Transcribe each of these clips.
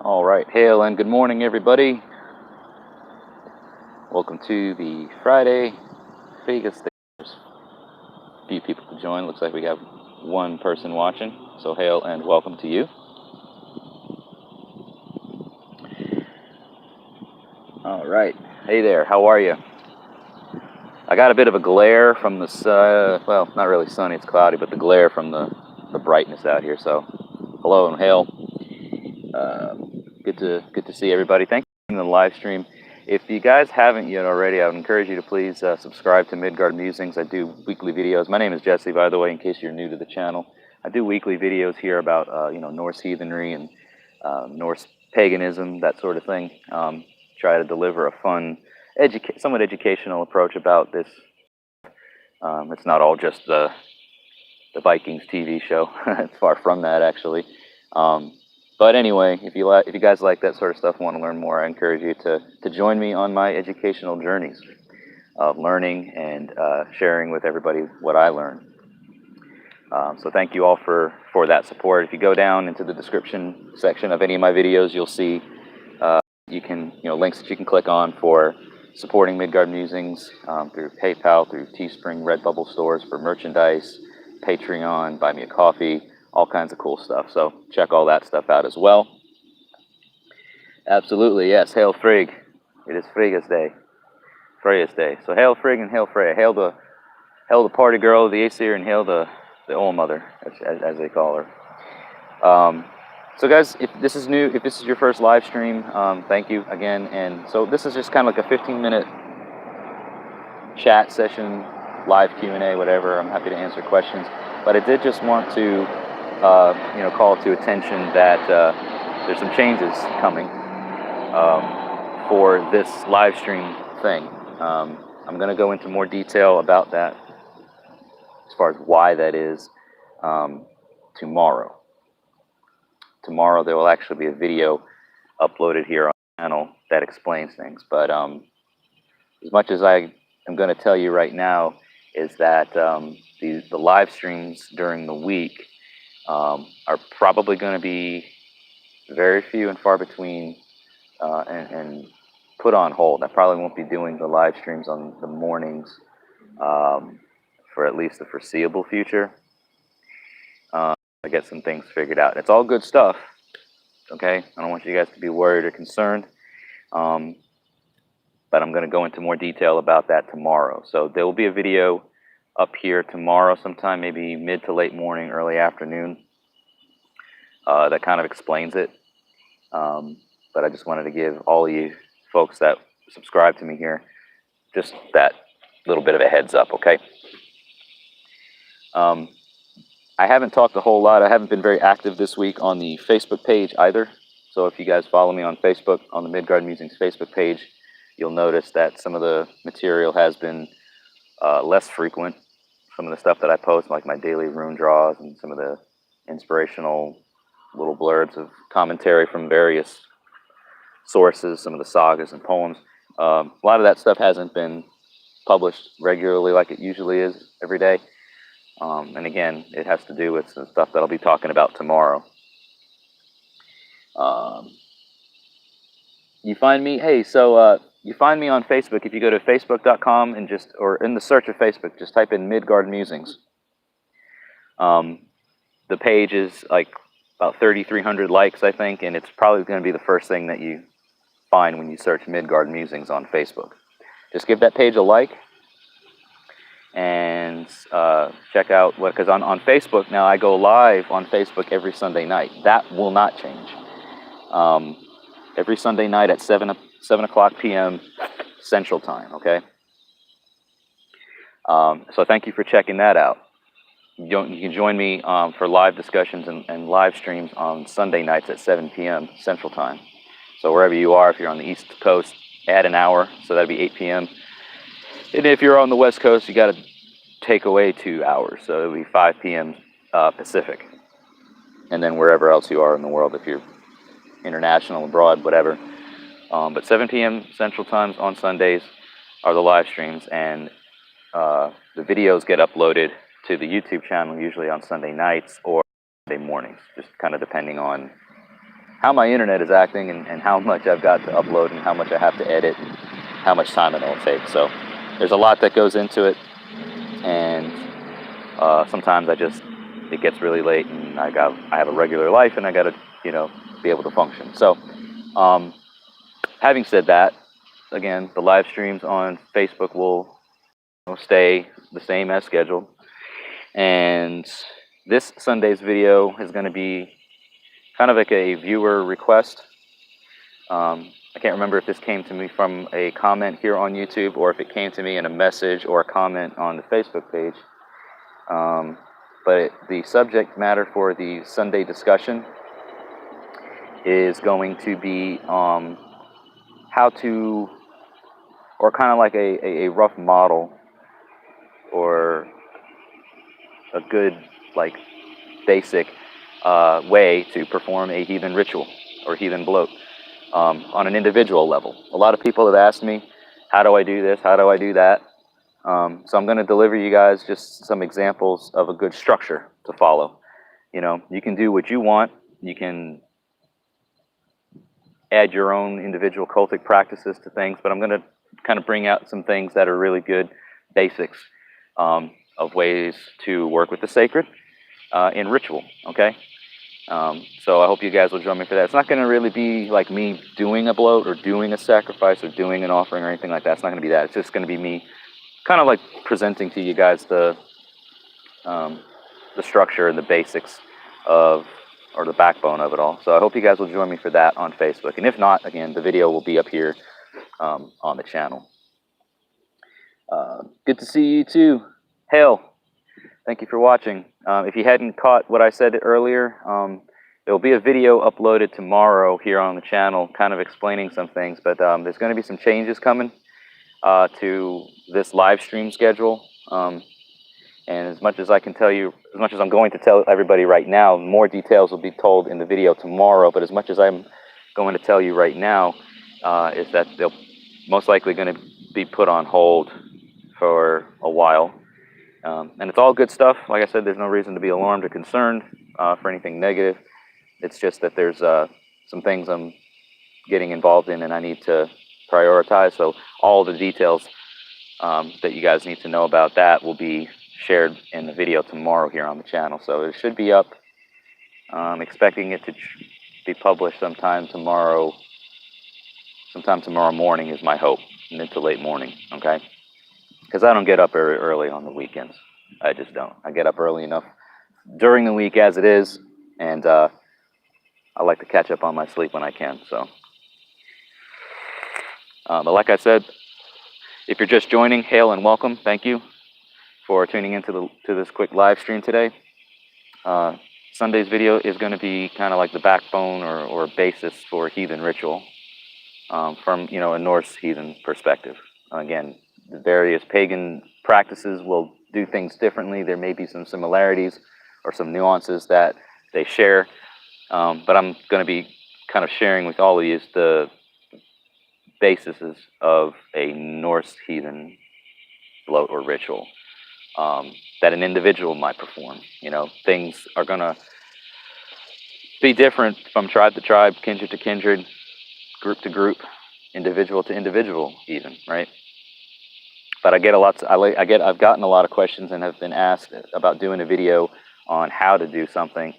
All right, hail and good morning, everybody. Welcome to the Friday Vegas. There's a few people to join. Looks like we have one person watching. So hail and welcome to you. All right. Hey there. How are you? I got a bit of a glare from the sun. Well, not really sunny. It's cloudy, but the glare from the brightness out here. So hello and hail. Good to see everybody. Thank you for the live stream. If you guys haven't yet already, I would encourage you to please subscribe to Midgard Musings. I do weekly videos. My name is Jesse, by the way, in case you're new to the channel. I do weekly videos here about Norse heathenry and Norse paganism, that sort of thing. Try to deliver a fun, somewhat educational approach about this. It's not all just the Vikings TV show. It's far from that, actually. But anyway, if you guys like that sort of stuff and want to learn more, I encourage you to join me on my educational journeys of learning and sharing with everybody what I learn. So thank you all for that support. If you go down into the description section of any of my videos, you'll see links that you can click on for supporting Midgard Musings through PayPal, through Teespring, Redbubble stores for merchandise, Patreon, Buy Me a Coffee, all kinds of cool stuff. So check all that stuff out as well. Absolutely, yes. Hail Frigg. It is Frigga's day. Freya's day. So hail Frigg and hail Freya. Hail the party girl, the Aesir, and hail the All Mother, as they call her. So guys, if this is new, if this is your first live stream, thank you again. And so this is just kind of like a 15-minute chat session, live Q&A, whatever. I'm happy to answer questions. But I did just want to, call to attention that there's some changes coming for this live stream thing. I'm going to go into more detail about that as far as why that is tomorrow. Tomorrow there will actually be a video uploaded here on the channel that explains things. But as much as I am going to tell you right now is that the live streams during the week are probably going to be very few and far between and put on hold. I probably won't be doing the live streams on the mornings for at least the foreseeable future. I get some things figured out. It's all good stuff, okay? I don't want you guys to be worried or concerned, but I'm going to go into more detail about that tomorrow. So there will be a video up here tomorrow sometime, maybe mid to late morning, early afternoon, that kind of explains it. But I just wanted to give all you folks that subscribe to me here just that little bit of a heads up, okay? I haven't talked a whole lot. I haven't been very active this week on the Facebook page either. So if you guys follow me on Facebook, on the Midgard Musings Facebook page, you'll notice that some of the material has been less frequent. Some of the stuff that I post, like my daily rune draws and some of the inspirational little blurbs of commentary from various sources, some of the sagas and poems. A lot of that stuff hasn't been published regularly like it usually is every day. And again, it has to do with some stuff that I'll be talking about tomorrow. You find me, you find me on Facebook. If you go to facebook.com and or in the search of Facebook, just type in Midgard Musings. The page is like about 3,300 likes, I think, and it's probably going to be the first thing that you find when you search Midgard Musings on Facebook. Just give that page a like. And check out because on Facebook now I go live on Facebook every Sunday night. That will not change. Every Sunday night at 7 o'clock p.m. Central Time. Okay. So thank you for checking that out. You can join me for live discussions and live streams on Sunday nights at 7 p.m. Central Time. So wherever you are, if you're on the East Coast, add an hour, so that'd be 8 p.m. And if you're on the West Coast, you got to take away 2 hours, so it'll be 5 p.m. Pacific. And then wherever else you are in the world, if you're international, abroad, whatever. But 7 p.m. Central Times on Sundays are the live streams, and the videos get uploaded to the YouTube channel usually on Sunday nights or Sunday mornings, just kind of depending on how my internet is acting, and how much I've got to upload, and how much I have to edit, and how much time it'll take. So there's a lot that goes into it, and sometimes it gets really late, and I have a regular life, and I got to be able to function. So having said that, again, the live streams on Facebook will stay the same as scheduled, and this Sunday's video is going to be kind of like a viewer request. I can't remember if this came to me from a comment here on YouTube, or if it came to me in a message or a comment on the Facebook page. But the subject matter for the Sunday discussion is going to be how to, or kind of like a rough model, or a good, like, basic way to perform a heathen ritual or heathen bloat on an individual level. A lot of people have asked me, how do I do this? How do I do that? So I'm going to deliver you guys just some examples of a good structure to follow. You can do what you want. You can add your own individual cultic practices to things, but I'm going to kind of bring out some things that are really good basics of ways to work with the sacred in ritual, okay? So I hope you guys will join me for that. It's not going to really be like me doing a bloat or doing a sacrifice or doing an offering or anything like that. It's not going to be that. It's just going to be me kind of like presenting to you guys the structure and the basics of, or the backbone of it all. So I hope you guys will join me for that on Facebook. And if not, again, the video will be up here on the channel. Good to see you too. Hail. Thank you for watching. If you hadn't caught what I said earlier, there will be a video uploaded tomorrow here on the channel kind of explaining some things, but there's going to be some changes coming to this live stream schedule. And as much as I can tell you, as much as I'm going to tell everybody right now, more details will be told in the video tomorrow. But as much as I'm going to tell you right now, is that they'll most likely going to be put on hold for a while. And it's all good stuff. Like I said, there's no reason to be alarmed or concerned for anything negative. It's just that there's some things I'm getting involved in and I need to prioritize. So all the details that you guys need to know about that will be shared in the video tomorrow here on the channel. So it should be up. I'm expecting it to be published sometime tomorrow. Sometime tomorrow morning is my hope, mid to late morning, okay? Because I don't get up very early on the weekends. I just don't. I get up early enough during the week as it is, and I like to catch up on my sleep when I can. So, but like I said, if you're just joining, hail and welcome. Thank you for tuning into this quick live stream today. Sunday's video is going to be kind of like the backbone or basis for heathen ritual from a Norse heathen perspective. Again, the various pagan practices will do things differently. There may be some similarities or some nuances that they share, but I'm going to be kind of sharing with all of you the basis of a Norse heathen bloat or ritual that an individual might perform. Things are going to be different from tribe to tribe, kindred to kindred, group to group, individual to individual, even, right? But I've gotten a lot of questions and have been asked about doing a video on how to do something.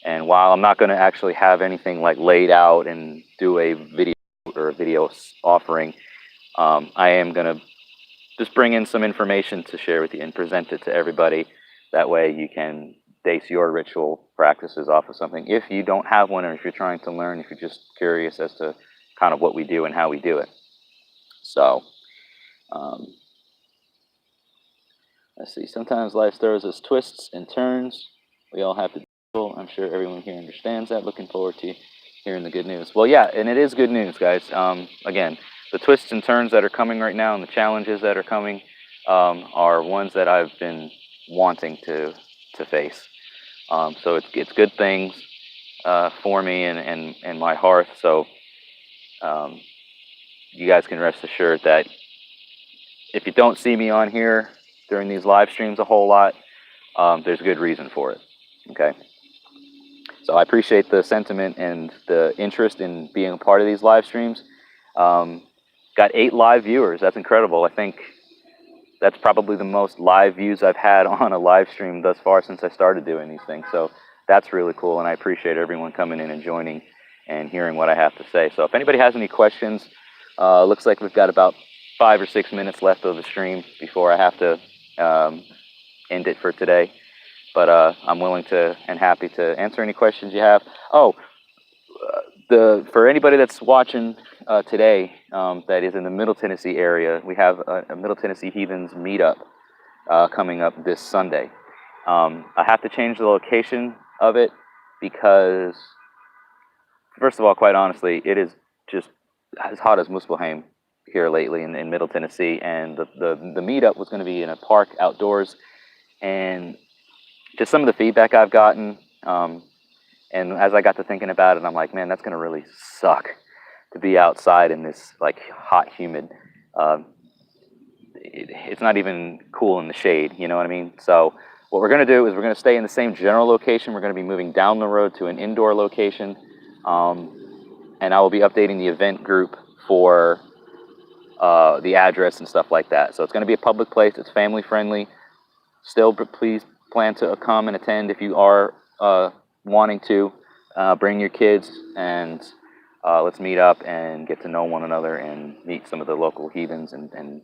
And while I'm not going to actually have anything like laid out and do a video or a video offering, I am going to just bring in some information to share with you and present it to everybody. That way you can base your ritual practices off of something. If you don't have one, or if you're trying to learn, if you're just curious as to kind of what we do and how we do it. So, let's see. Sometimes life throws us twists and turns. We all have to deal. I'm sure everyone here understands that. Looking forward to hearing the good news. Well, yeah, and it is good news, guys. Again, the twists and turns that are coming right now and the challenges that are coming are ones that I've been wanting to face. So it's good things for me and my hearth. So you guys can rest assured that if you don't see me on here during these live streams a whole lot, there's good reason for it. Okay. So I appreciate the sentiment and the interest in being a part of these live streams. Got 8 live viewers. That's incredible. I think that's probably the most live views I've had on a live stream thus far since I started doing these things. So that's really cool, and I appreciate everyone coming in and joining and hearing what I have to say. So if anybody has any questions, looks like we've got about 5 or 6 minutes left of the stream before I have to end it for today. But I'm willing to and happy to answer any questions you have. Oh, for anybody that's watching today that is in the Middle Tennessee area, we have a Middle Tennessee Heathens meetup coming up this Sunday. I have to change the location of it because, first of all, quite honestly, it is just as hot as Muspelheim here lately in Middle Tennessee, and the meetup was going to be in a park outdoors, and just some of the feedback I've gotten, and as I got to thinking about it, I'm like, man, that's going to really suck to be outside in this like hot, humid. It's not even cool in the shade, you know what I mean? So what we're going to do is we're going to stay in the same general location. We're going to be moving down the road to an indoor location, and I will be updating the event group for the address and stuff like that. So it's going to be a public place. It's family friendly. Still, please plan to come and attend if you are wanting to. Bring your kids, and let's meet up and get to know one another and meet some of the local heathens and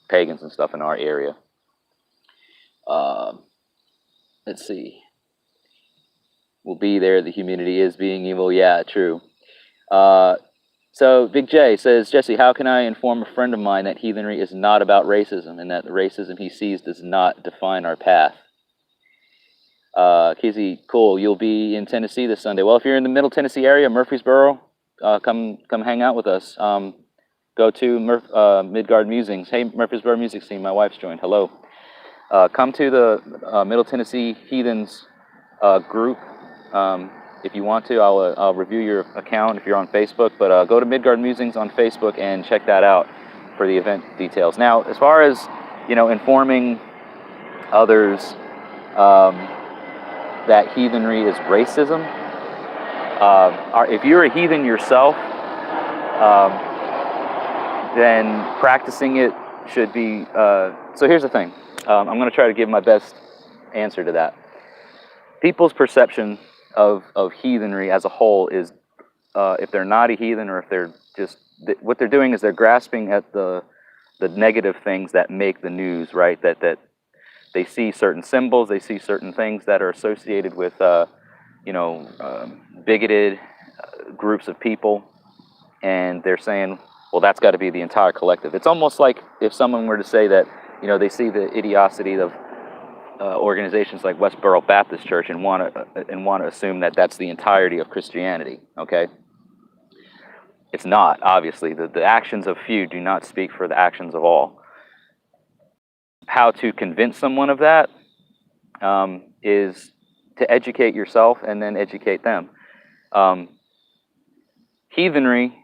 pagans and stuff in our area. Let's see. We'll be there. The community is being evil. Yeah, true. So Big J says, Jesse, how can I inform a friend of mine that heathenry is not about racism and that the racism he sees does not define our path? Kizzy, cool. You'll be in Tennessee this Sunday. Well, if you're in the Middle Tennessee area, Murfreesboro, come hang out with us. Go to Midgard Musings. Hey, Murfreesboro Music Scene. My wife's joined. Hello. Come to the Middle Tennessee Heathens group. If you want to, I'll review your account if you're on Facebook. But go to Midgard Musings on Facebook and check that out for the event details. Now, as far as informing others that heathenry is racism, if you're a heathen yourself, then practicing it should be. So here's the thing. I'm going to try to give my best answer to that. People's perception of heathenry as a whole is, if they're not a heathen, or if they're just, what they're doing is they're grasping at the negative things that make the news, right? That they see certain symbols, they see certain things that are associated with, bigoted groups of people, and they're saying, well, that's got to be the entire collective. It's almost like if someone were to say that, they see the idiocy of organizations like Westboro Baptist Church and want to assume that that's the entirety of Christianity. Okay, it's not. Obviously, the actions of few do not speak for the actions of all. How to convince someone of that is to educate yourself and then educate them. Heathenry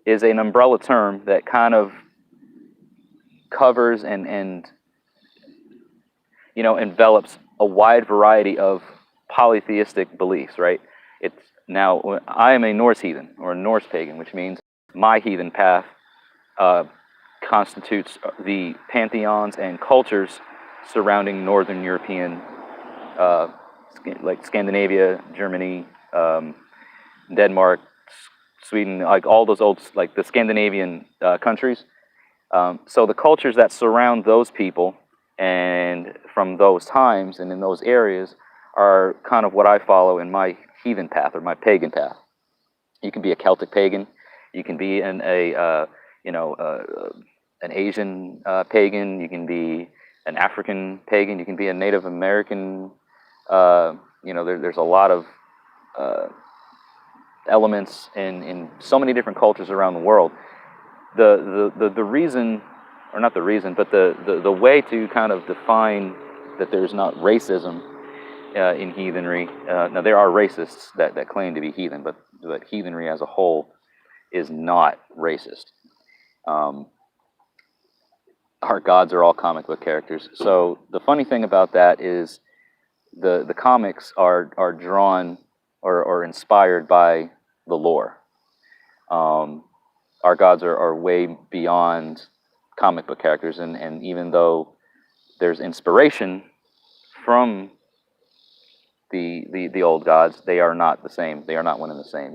is an umbrella term that kind of covers and envelops a wide variety of polytheistic beliefs, right? Now, I am a Norse heathen, or a Norse pagan, which means my heathen path constitutes the pantheons and cultures surrounding Northern European, like Scandinavia, Germany, Denmark, Sweden, like all those old, like the Scandinavian countries. So the cultures that surround those people and from those times and in those areas are kind of what I follow in my heathen path or my pagan path. You can be a Celtic pagan, you can be an Asian pagan, you can be an African pagan, you can be a Native American. There's a lot of elements in so many different cultures around the world. The reason, or not the reason, but the way to kind of define that there's not racism in heathenry. Now there are racists that claim to be heathen, but heathenry as a whole is not racist. Our gods are all comic book characters. So the funny thing about that is the comics are drawn, or inspired by the lore. Our gods are way beyond comic book characters, and even though there's inspiration from the old gods, they are not the same. They are not one and the same.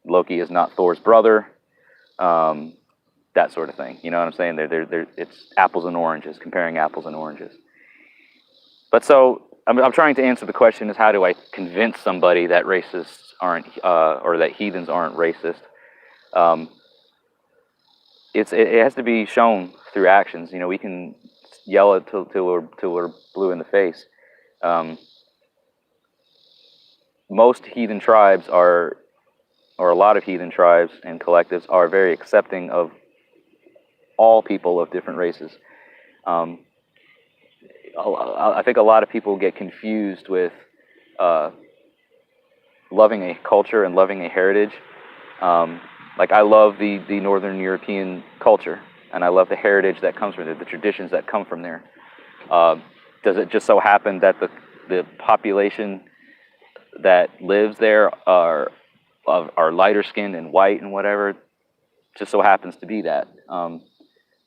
Loki is not Thor's brother. That sort of thing. You know what I'm saying? It's apples and oranges, comparing apples and oranges. But so I'm trying to answer the question: is how do I convince somebody that racists aren't, or that heathens aren't racist? It has to be shown through actions. We can yell it till we're blue in the face. Most heathen tribes or a lot of heathen tribes and collectives are very accepting of all people of different races. I think a lot of people get confused with loving a culture and loving a heritage. Like I love the Northern European culture, and I love the heritage that comes from it, the traditions that come from there. Does it just so happen that the population that lives there are lighter skinned and white and whatever? Just so happens to be that.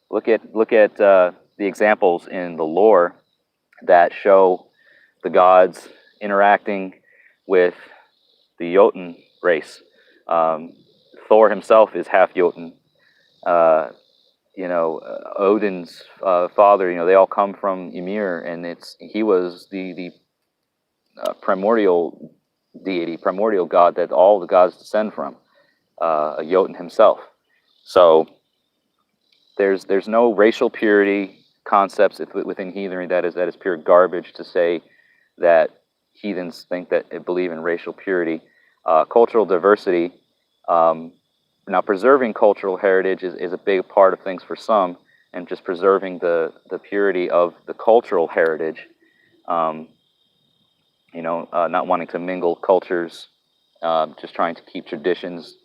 Look at the examples in the lore that show the gods interacting with the Jotun race. Thor himself is half Jotun. Odin's father. They all come from Ymir, and he was the primordial deity, primordial god that all the gods descend from. A Jotun himself. So there's no racial purity concepts within heathenry. That is pure garbage to say that heathens believe in racial purity. Cultural diversity. Now, preserving cultural heritage is a big part of things for some, and just preserving the purity of the cultural heritage. Not wanting to mingle cultures, just trying to keep traditions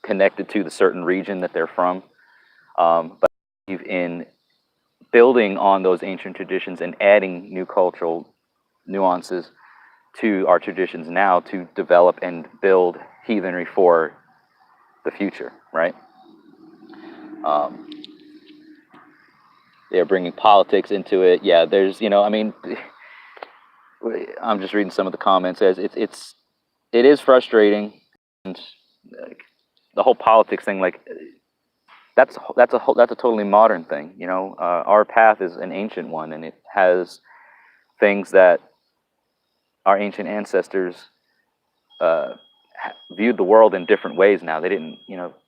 connected to the certain region that they're from. But in building on those ancient traditions and adding new cultural nuances to our traditions now to develop and build heathenry for the future, right? They're bringing politics into it. Yeah, there's, I'm just reading some of the comments as it is frustrating, and the whole politics thing, like that's a totally modern thing. Our path is an ancient one, and it has things that our ancient ancestors viewed the world in different ways. Now, they didn't,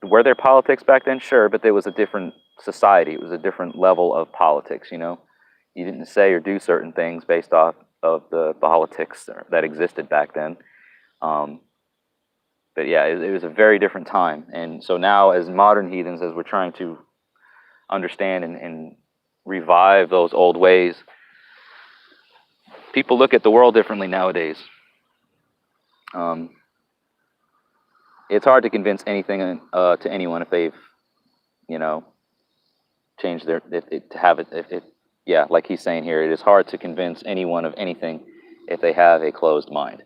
were there politics back then? Sure, but there was a different society. It was a different level of politics. You didn't say or do certain things based off of the politics that existed back then. But yeah, it was a very different time. And so now, as modern heathens, as we're trying to understand and revive those old ways, people look at the world differently nowadays. It's hard to convince anything to anyone if they've, changed like he's saying here, it is hard to convince anyone of anything if they have a closed mind.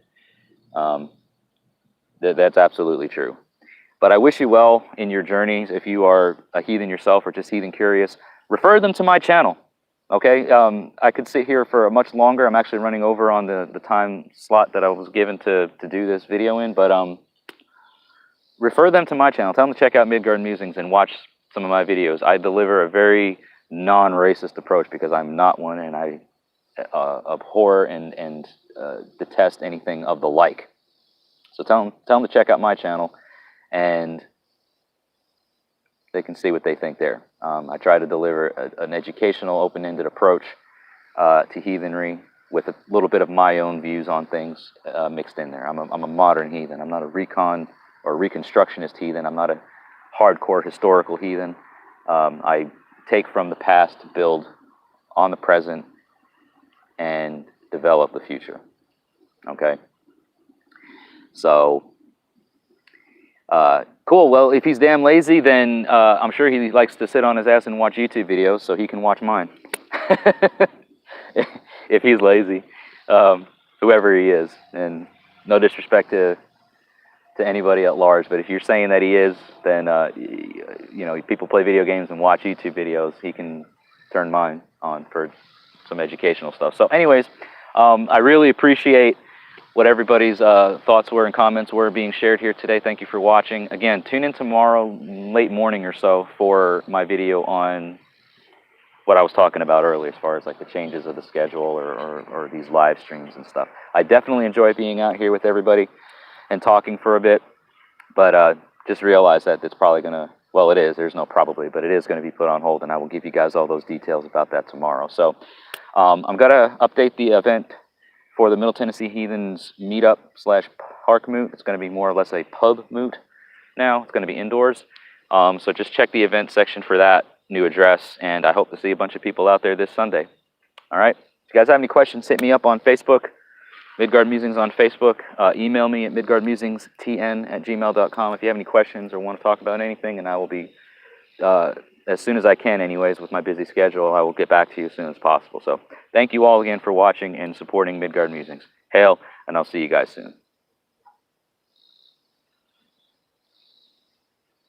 That's absolutely true. But I wish you well in your journeys. If you are a heathen yourself or just heathen curious, refer them to my channel. Okay, I could sit here for much longer. I'm actually running over on the time slot that I was given to do this video in, but refer them to my channel. Tell them to check out Midgard Musings and watch some of my videos. I deliver a very non-racist approach because I'm not one, and I abhor and detest anything of the like. So tell them to check out my channel, and they can see what they think there. I try to deliver an educational, open-ended approach to heathenry with a little bit of my own views on things mixed in there. I'm a modern heathen. I'm not a recon or reconstructionist heathen. I'm not a hardcore historical heathen. I take from the past to build on the present and develop the future. Okay? So, cool. Well, if he's damn lazy, then I'm sure he likes to sit on his ass and watch YouTube videos, so he can watch mine. If he's lazy. whoever he is. And no disrespect to anybody at large, but if you're saying that he is, then you know, people play video games and watch YouTube videos. He can turn mine on for some educational stuff. So, anyways, I really appreciate what everybody's thoughts were and comments were being shared here today. Thank you for watching. Again, tune in tomorrow late morning or so for my video on what I was talking about earlier, as far as like the changes of the schedule or these live streams and stuff. I definitely enjoy being out here with everybody and talking for a bit, but just realize that it's probably gonna, well, it is, there's no probably, but it is going to be put on hold, and I will give you guys all those details about that tomorrow. So I'm gonna update the event for the Middle Tennessee Heathens meetup / park moot. It's going to be more or less a pub moot now. It's going to be indoors. So just check the event section for that new address, and I hope to see a bunch of people out there this Sunday. All right. If you guys have any questions, hit me up on Facebook, Midgard Musings on Facebook. Email me at midgardmusingstn@gmail.com if you have any questions or want to talk about anything, and I will be, as soon as I can anyways, with my busy schedule, I will get back to you as soon as possible. So thank you all again for watching and supporting Midgard Musings. Hail, and I'll see you guys soon.